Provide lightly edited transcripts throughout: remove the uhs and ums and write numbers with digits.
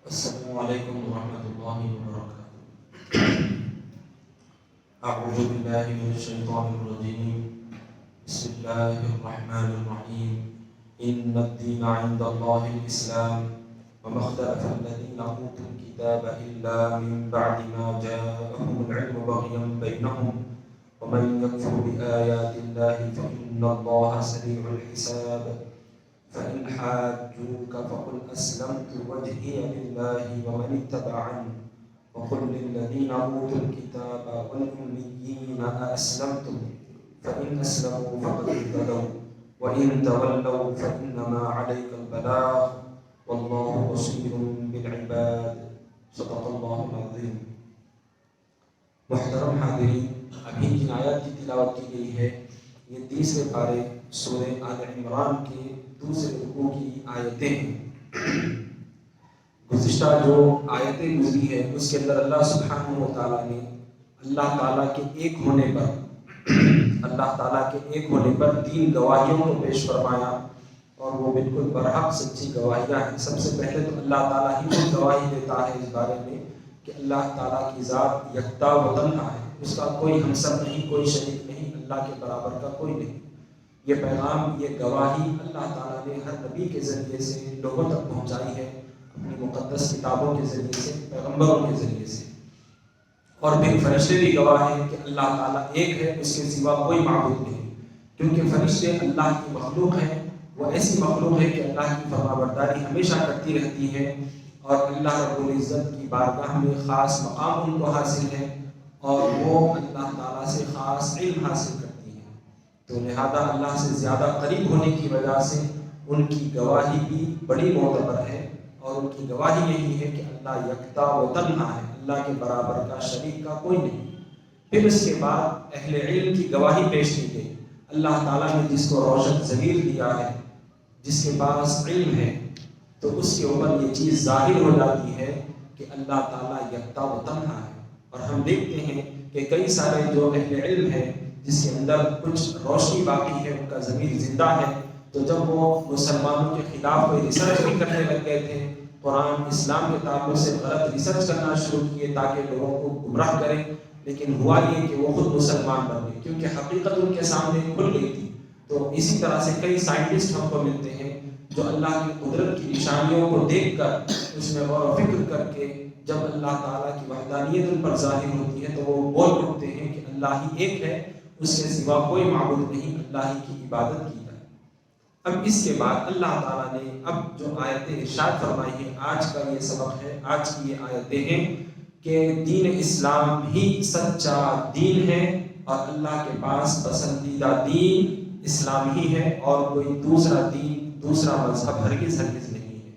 السلام عليكم ورحمة الله وبركاته. أعوذ بالله من الشيطان الرجيم. بسم الله الرحمن الرحيم. إن الدين عند الله الإسلام وما اختلف الذين أوتوا الكتاب إلا من بعد ما جاءهم العلم بغيا بينهم ومن يكفر بآيات الله فإن الله سريع الحساب. فإن حاجوك فقل أسلمت وجهي لله ومن اتبعني وقل للذين أوتوا الكتاب والأميين أأسلمتم فإن أسلموا فقد اهتدوا وإن تولوا فإنما عليك البلاغ والله بصير بالعباد. صدق الله العظيم. محترم حاضرین، ابھی جن آیات کی تلاوت کی گئی ہے یہ تیسرے پارے سورہ آل عمران کے دوسرے رکوع کی آیتیں ہیں۔ گزشتہ جو آیتیں گزری ہیں اس کے اندر اللہ سبحانہ و تعالیٰ نے اللہ تعالیٰ کے ایک ہونے پر تین گواہیوں کو پیش فرمایا، اور وہ بالکل برحق سچی گواہیاں ہیں۔ سب سے پہلے تو اللہ تعالیٰ ہی خود گواہی دیتا ہے اس بارے میں کہ اللہ تعالیٰ کی ذات یکتا و تنہا ہے، اس کا کوئی ہمسر نہیں، کوئی شریک نہیں، اللہ کے برابر کا کوئی نہیں۔ یہ پیغام، یہ گواہی اللہ تعالیٰ نے ہر نبی کے ذریعے سے لوگوں تک پہنچائی ہے، اپنی مقدس کتابوں کے ذریعے سے، پیغمبروں کے ذریعے سے۔ اور پھر فرشتے بھی گواہ ہیں کہ اللہ تعالیٰ ایک ہے، اس کے سوا کوئی معبود نہیں، کیونکہ فرشتے اللہ کی مخلوق ہیں۔ وہ ایسی مخلوق ہے کہ اللہ کی فرمانبرداری ہمیشہ کرتی رہتی ہے، اور اللہ رب العزت کی بارگاہ میں خاص مقام ان کو حاصل ہے، اور وہ اللہ تعالیٰ سے خاص علم حاصل کرتی ہیں۔ تو لہذا اللہ سے زیادہ قریب ہونے کی وجہ سے ان کی گواہی بھی بڑی معتبر ہے، اور ان کی گواہی یہی ہے کہ اللہ یکتا و تنہا ہے، اللہ کے برابر کا شریک کا کوئی نہیں۔ پھر اس کے بعد اہل علم کی گواہی پیش کی گئی۔ اللہ تعالیٰ نے جس کو روشن ضمیر دیا ہے، جس کے پاس علم ہے، تو اس کے اوپر یہ چیز ظاہر ہو جاتی ہے کہ اللہ تعالیٰ یکتا و تنہا ہے۔ اور ہم دیکھتے ہیں کہ کئی سارے جو اہل علم ہیں جس کے اندر کچھ روشنی باقی ہے، ان کا ضمیر زندہ ہے، تو جب وہ مسلمانوں کے خلاف کوئی ریسرچ بھی کرنے لگ گئے تھے، قرآن اسلام کے تعلق سے غلط ریسرچ کرنا شروع کیے تاکہ لوگوں کو گمراہ کریں، لیکن ہوا یہ کہ وہ خود مسلمان بن گئے، کیونکہ حقیقت ان کے سامنے کھل گئی تھی۔ تو اسی طرح سے کئی سائنٹسٹ ہم کو ملتے ہیں جو اللہ کی قدرت کی نشانیوں کو دیکھ کر اس میں غور و فکر کر کے جب اللہ تعالیٰ کی وحدانیت ان پر ظاہر ہوتی ہے تو وہ بول اٹھتے ہیں کہ اللہ ہی ایک ہے، اس کے سوا کوئی معبود نہیں، اللہ ہی کی عبادت کی جائے۔ اب اس کے بعد اللہ تعالیٰ نے اب جو آیتیں ارشاد فرمائی ہیں، آج کا یہ سبق ہے، آج کی یہ آیتیں ہیں کہ دین اسلام ہی سچا دین ہے، اور اللہ کے پاس پسندیدہ دین اسلام ہی ہے، اور کوئی دوسرا دین، دوسرا مذہب ہرگز نہیں ہے۔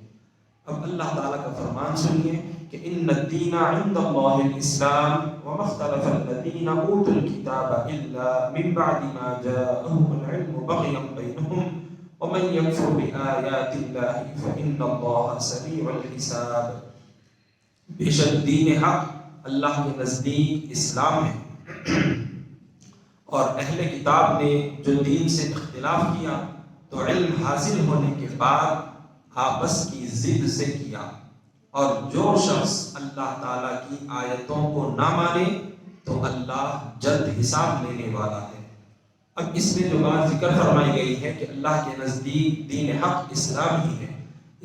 اب اللہ تعالیٰ کا فرمان سنیے کہ ان الدین عند اللہ الاسلام وما اختلف الذین اوتوا الکتاب الا من بعد ما جاءهم العلم بغیا بینہم ومن یکفر بآیات اللہ فإن اللہ سریع الحساب۔ بے شک دین حق اللہ کے نزدیک اسلام ہے، اور اہل کتاب نے جو دین سے اختلاف کیا تو علم حاصل ہونے کے بعد آپس کی ضد سے کیا، اور جو شخص اللہ تعالیٰ کی آیتوں کو نہ مانے تو اللہ جلد حساب لینے والا ہے۔ اب اس میں جو بات ذکر فرمائی گئی ہے کہ اللہ کے نزدیک دین حق اسلام ہی ہے،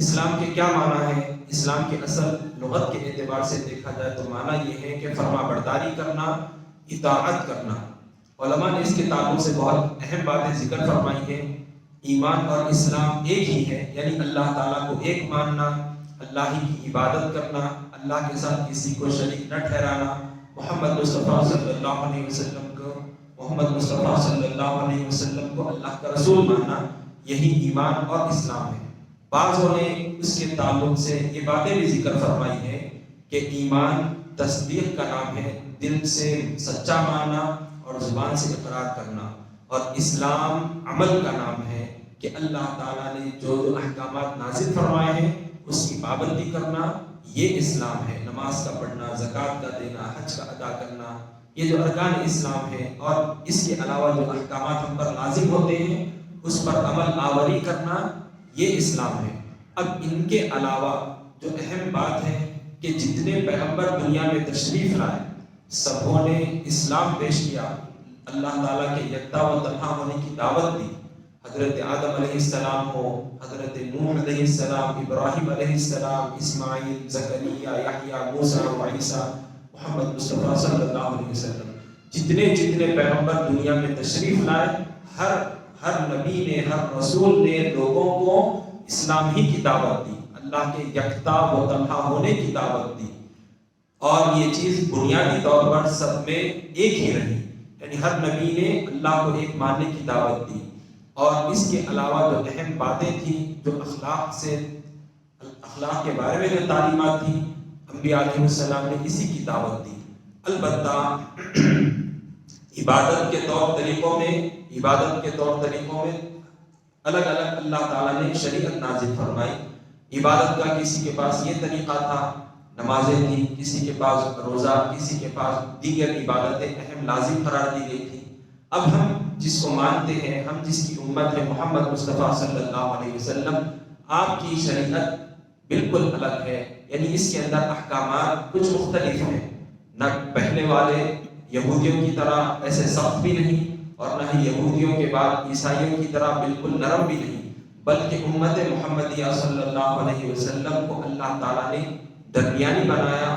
اسلام کے کیا معنی ہے؟ اسلام کے اصل لغت کے اعتبار سے دیکھا جائے تو معنی یہ ہے کہ فرما برداری کرنا، اطاعت کرنا۔ علماء نے اس کے تعلق سے بہت اہم باتیں ذکر فرمائی ہیں۔ ایمان اور اسلام ایک ہی ہے، یعنی اللہ تعالیٰ کو ایک ماننا، اللہ ہی کی عبادت کرنا، اللہ کے ساتھ کسی کو شریک نہ ٹھہرانا، محمد مصطفیٰ صلی اللہ علیہ وسلم کو اللہ کا رسول ماننا، یہی ایمان اور اسلام ہے۔ بعضوں نے اس کے تعلق سے یہ باتیں بھی ذکر فرمائی ہیں کہ ایمان تصدیق کا نام ہے، دل سے سچا ماننا اور زبان سے اقرار کرنا، اور اسلام عمل کا نام ہے کہ اللہ تعالیٰ نے جو احکامات نازل فرمائے ہیں اس کی پابندی کرنا، یہ اسلام ہے۔ نماز کا پڑھنا، زکوٰۃ کا دینا، حج کا ادا کرنا، یہ جو ارکان اسلام ہے، اور اس کے علاوہ جو احکامات ہم پر لازم ہوتے ہیں اس پر عمل آوری کرنا، یہ اسلام ہے۔ اب ان کے علاوہ جو اہم بات ہے کہ جتنے پیغمبر دنیا میں تشریف لائے سبوں نے اسلام پیش کیا، اللہ تعالیٰ کے یکتا و تنہا ہونے کی دعوت دی۔ حضرت آدم علیہ السلام ہو، حضرت نوح علیہ السلام، ابراہیم علیہ السلام، اسماعیل، زکریا، یحییٰ، موسیٰ و عیسیٰ، محمد مصطفیٰ صلی اللہ علیہ وسلم، جتنے پیغمبر دنیا میں تشریف لائے، ہر نبی نے، ہر رسول نے لوگوں کو اسلام ہی کی دعوت دی، اللہ کے یکتا و تنہا ہونے کی دعوت دی، اور یہ چیز بنیادی طور پر سب میں ایک ہی رہی، یعنی ہر نبی نے اللہ کو ایک ماننے کی دعوت دی۔ اور اس کے علاوہ جو اہم باتیں تھیں، جو اخلاق کے بارے میں جو تعلیمات تھیں، انبیاء علیہ السلام نے اسی کی دعوت دی۔ البتہ عبادت کے طور طریقوں میں الگ الگ اللہ تعالیٰ نے شریعت نازل فرمائی۔ عبادت کا کسی کے پاس یہ طریقہ تھا، نمازیں تھیں، کسی کے پاس روزہ، کسی کے پاس دیگر عبادتیں اہم لازم قرار دی گئی تھی۔ اب ہم جس کو مانتے ہیں، ہم جس کی امت ہے، محمد مصطفیٰ صلی اللہ علیہ وسلم، آپ کی شریعت بالکل الگ ہے، یعنی اس کے اندر احکامات کچھ مختلف ہیں، نہ پہلے والے یہودیوں کی طرح ایسے سخت بھی نہیں، اور نہ ہی یہودیوں کے بعد عیسائیوں کی طرح بالکل نرم بھی نہیں، بلکہ امت محمدیہ صلی اللہ علیہ وسلم کو اللہ تعالیٰ نے درمیانی بنایا،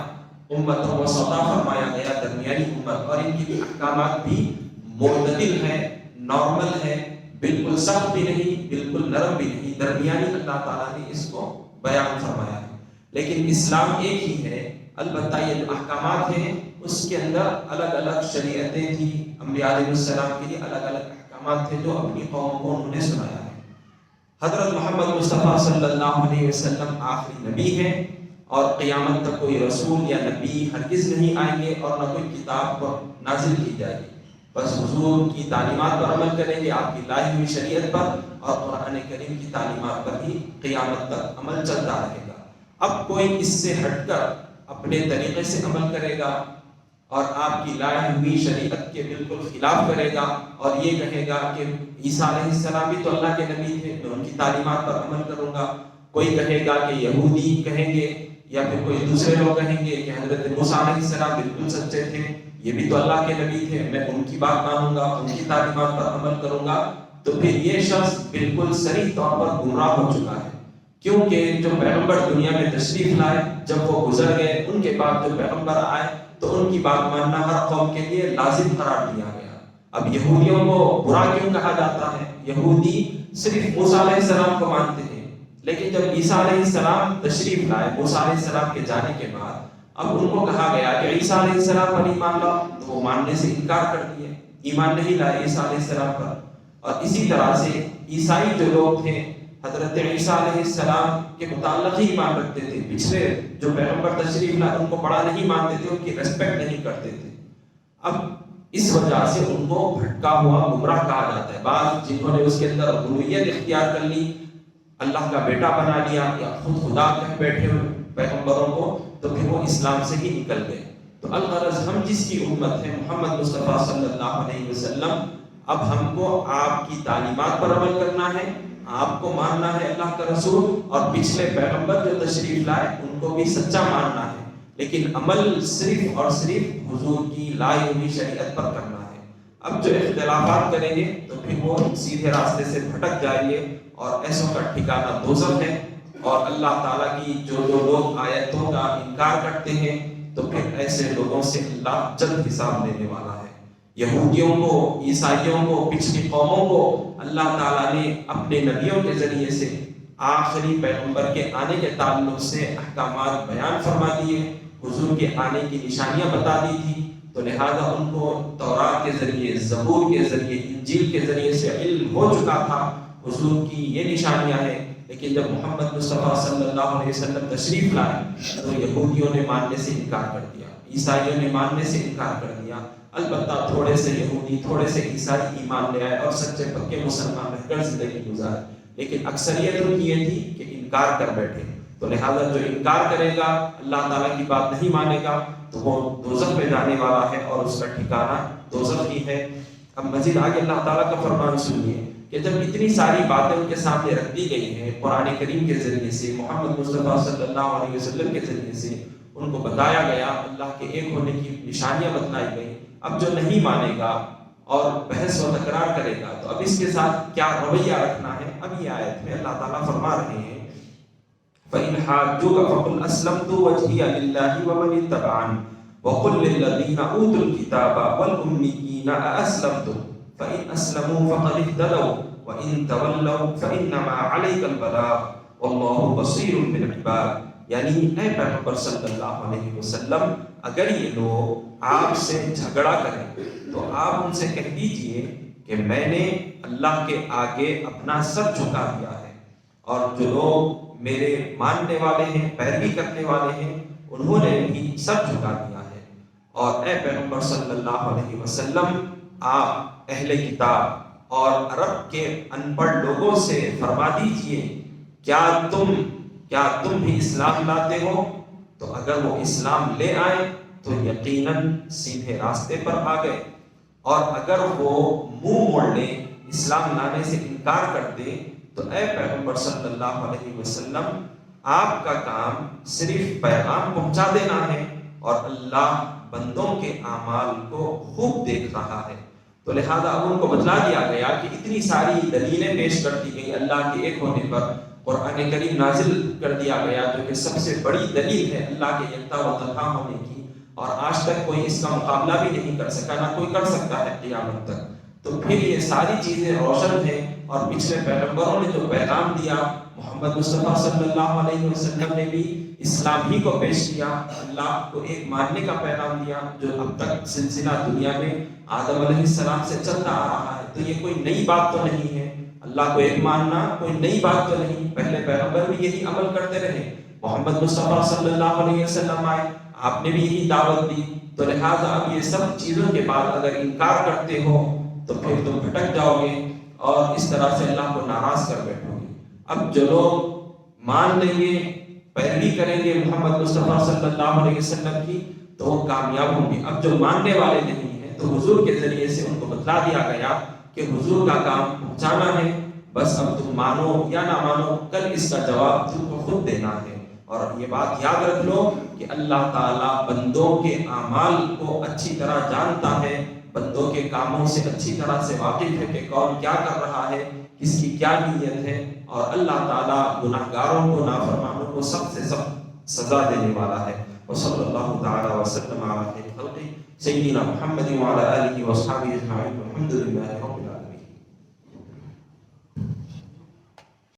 امتوں کو وسطا فرمایا گیا، درمیانی امت، اور ان کی احکامات بھی معتدل ہے، نارمل ہے، بالکل سخت بھی نہیں، بالکل نرم بھی نہیں، درمیانی اللہ تعالیٰ نے اس کو بیان فرمایا ہے۔ لیکن اسلام ایک ہی ہے، البتہ یہ جو احکامات ہیں اس کے اندر الگ الگ شریعتیں تھیں، انبیاء علیہ السلام کے لیے الگ الگ احکامات تھے جو اپنی قوم کو انہوں نے سنایا ہے۔ حضرت محمد مصطفیٰ صلی اللہ علیہ وسلم آخری نبی ہیں، اور قیامت تک کوئی رسول یا نبی ہرگز نہیں آئیں گے، اور نہ کوئی کتاب نازل کی جائے گی، بس حضور کی تعلیمات پر عمل کریں گے، آپ کی لائی ہوئی شریعت پر اور قرآن کریم کی تعلیمات پر ہی قیامت تک عمل چلتا رہے گا۔ اب کوئی اس سے ہٹ کر اپنے طریقے سے عمل کرے گا اور آپ کی لائی ہوئی شریعت کے بالکل خلاف کرے گا اور یہ کہے گا کہ عیسیٰ علیہ السلام بھی تو اللہ کے نبی تھے، میں ان کی تعلیمات پر عمل کروں گا، کوئی کہے گا کہ یہودی کہیں گے یا پھر کوئی دوسرے لوگ کہیں گے کہ حضرت موسیٰ علیہ السلام بالکل سچے تھے، یہ بھی تو اللہ کے نبی تھے، میں ان کی بات مانوں گا، ان کی تعلیمات پر عمل کروں گا، تو پھر یہ شخص بالکل صریح طور پر گمراہ ہو چکا ہے، کیونکہ جو پیغمبر دنیا میں تشریف لائے، جب وہ گزر گئے، ان کے بعد جو پیغمبر آئے تو ان کی بات ماننا ہر قوم کے لیے لازم قرار دیا گیا۔ اب یہودیوں کو برا کیوں کہا جاتا ہے؟ یہودی صرف موسیٰ علیہ السلام کو مانتے ہیں، لیکن جب عیسیٰ علیہ السلام تشریف لائے موسیٰ علیہ السلام کے جانے کے بعد، اب ان کو کہا گیا کہ عیسیٰ علیہ السلام پر ایمان لاؤ، تو وہ ماننے سے انکار کر دیے، ایمان نہیں لائے عیسیٰ علیہ السلام پر۔ اور اسی طرح سے عیسائی جو لوگ تھے حضرت عیسیٰ علیہ السلام کے متعلق ہی ایمان رکھتے تھے، پچھلے جو پیغمبر تشریف لائے ان کو بڑا نہیں مانتے تھے، ان کی ریسپیکٹ نہیں کرتے تھے۔ اب اس وجہ سے ان کو بھٹکا ہوا گمراہ کہا جاتا ہے۔ بعض جنہوں نے اس کے اندر الوہیت اختیار کر لی، اللہ کا بیٹا بنا لیا یا خود خدا کہہ بیٹھے ہوئے پیغمبروں کو، تو پھر وہ اسلام سے ہی نکل گئے۔ تو الغرض ہم جس کی امت ہے محمد مصطفیٰ صلی اللہ علیہ وسلم، اب ہم کو آپ کی تعلیمات پر عمل کرنا ہے، آپ کو ماننا ہے اللہ کا رسول، اور پچھلے پیغمبر جو تشریف لائے ان کو بھی سچا ماننا ہے، لیکن عمل صرف اور صرف حضور کی لائی ہوئی شریعت پر کرنا ہے۔ اب جو اختلافات کریں گے تو پھر وہ سیدھے راستے سے بھٹک جائیں گے، اور ایسوں کا ٹھکانہ دوزخ ہے۔ اور اللہ تعالیٰ کی جو لوگ آیتوں کا انکار کرتے ہیں تو پھر ایسے لوگوں سے اللہ جلد حساب لینے والا ہے۔ یہودیوں کو، عیسائیوں کو، پچھلی قوموں کو اللہ تعالیٰ نے اپنے نبیوں کے ذریعے سے آخری پیغمبر کے آنے کے تعلق سے احکامات بیان فرما دیے، حضور کے آنے کی نشانیاں بتا دی تھی، تو لہذا ان کو تورات کے ذریعے، زبور کے ذریعے، انجیل کے ذریعے سے علم ہو چکا تھا حضور کی یہ نشانیاں ہیں۔ لیکن جب محمد مصطفیٰ صلی اللہ علیہ وسلم تشریف لائے تو یہودیوں نے ماننے سے انکار کر دیا، عیسائیوں نے ماننے سے انکار کر دیا۔ البتہ تھوڑے سے یہودی، تھوڑے سے عیسائی ایمان لے آئے اور سچے پکے مسلمان رہ کر زندگی گزارے، لیکن اکثریت ان کی یہ تھی کہ انکار کر بیٹھے۔ تو لہذا جو انکار کرے گا، اللہ تعالیٰ کی بات نہیں مانے گا، تو وہ دوزخ میں جانے والا ہے اور اس کا ٹھکانہ دوزخ ہی ہے۔ اب مزید آگے اللہ تعالیٰ کا فرمان سنیے کہ جب اتنی ساری باتیں ان کے سامنے رکھ دی گئی ہیں قرآن کریم کے ذریعے سے، محمد مصطفیٰ صلی اللہ علیہ وسلم کے ذریعے سے ان کو بتایا گیا، اللہ کے ایک ہونے کی نشانیاں بتلائی گئی، اب جو نہیں مانے گا اور بحث و تکرار کرے گا تو اب اس کے ساتھ کیا رویہ رکھنا ہے، اب یہ آیت میں اللہ تعالیٰ فرما رہے ہیں فَإِنْ حَاجُّوكَ فَقُلْ أَسْلَمْتُ وَجْهِيَ لِلَّهِ وَمَنِ اتَّبَعَنِ وَقُلْ لِلَّذِينَ أُوتُوا الْكِتَابَ وَالْأُمِّيِّينَ أَأَسْلَمْتُمْ فَإِنْ أَسْلَمُوا فَقَدِ اهْتَدَوْا وَإِنْ تَوَلَّوْا فَإِنَّمَا عَلَيْكَ الْبَلَاغُ وَاللَّهُ بَصِيرٌ بِالْعِبَادِ، یعنی اے پیغمبر صلی اللہ علیہ وسلم اگر یہ لوگ آپ سے جھگڑا کریں تو آپ ان سے کہہ دیجئے کہ میں نے اللہ کے آگے اپنا سر جھکا دیا ہے، اور جو لوگ میرے ماننے والے ہیں، پیروی کرنے والے ہیں، انہوں نے بھی سر جھکا دیا ہے۔ اور اے پیغمبر صلی اللہ علیہ وسلم آپ اہل کتاب اور عرب کے ان پڑھ لوگوں سے فرما دیجئے کیا تم بھی اسلام لاتے ہو؟ تو اگر وہ اسلام لے آئے تو یقیناً سیدھے راستے پر آ گئے، اور اگر وہ منہ موڑ لیں، اسلام لانے سے انکار کر دیں، تو اے پیغمبر صلی اللہ علیہ وسلم آپ کا کام صرف پیغام پہنچا دینا ہے، اور اللہ بندوں کے اعمال کو خوب دیکھ رہا ہے۔ تو لہذا اب ان کو بتلا دیا گیا کہ اتنی ساری دلیلیں پیش کر دی گئی اللہ کے ایک ہونے پر، قرآن کریم نازل کر دیا گیا جو کہ سب سے بڑی دلیل ہے اللہ کے یکتا و تنہا ہونے کی، اور آج تک کوئی اس کا مقابلہ بھی نہیں کر سکا، نہ کوئی کر سکتا ہے قیامت تک۔ تو پھر یہ ساری چیزیں روشن ہیں، اور پچھلے پیغمبروں نے جو پیغام دیا، محمد مصطفیٰ صلی اللہ علیہ وسلم نے بھی اسلام ہی کو پیش کیا، اللہ کو ایک ماننے کا پیغام دیا جو اب تک سلسلہ دنیا میں آدم علیہ السلام سے چلتا آ رہا ہے۔ تو یہ کوئی نئی بات تو نہیں ہے، اللہ کو ایک ماننا کوئی نئی بات تو نہیں، پہلے پیغمبر بھی یہی عمل کرتے رہے، محمد مصطفیٰ صلی اللہ علیہ وسلم آئے، آپ نے بھی یہی دعوت دی۔ تو لہٰذا اب یہ سب چیزوں کے بعد اگر انکار کرتے ہو تو پھر تم بھٹک جاؤ گے اور اس طرح سے اللہ کو ناراض کر بیٹھو گے۔ اب جو لوگ مان لیں گے، پیروی کریں گے محمد مصطفیٰ صلی اللہ علیہ وسلم کی، تو وہ کامیاب ہوں گے۔ اب جو ماننے والے نہیں ہیں تو حضور کے ذریعے سے ان کو بتلا دیا گیا کہ حضور کا کام پہنچانا ہے، بس اب تم مانو یا نہ مانو، کل اس کا جواب تم کو خود دینا ہے۔ اور یہ بات یاد رکھ لو کہ اللہ تعالیٰ بندوں کے اعمال کو اچھی طرح جانتا ہے، بندوں کے کاموں سے اچھی طرح سے واقف ہے کہ کون کیا کر رہا ہے، کس کی کیا نیت ہے، اور اللہ تعالیٰ گناہگاروں کو، نافرمانوں کو سخت سے سخت سزا دینے والا ہے۔ وصلی اللہ تعالیٰ وسلم علی خیر خلقہ سیدنا محمد وعلی آلہ وصحبہ اجمعین، والحمد للہ رب العالمین۔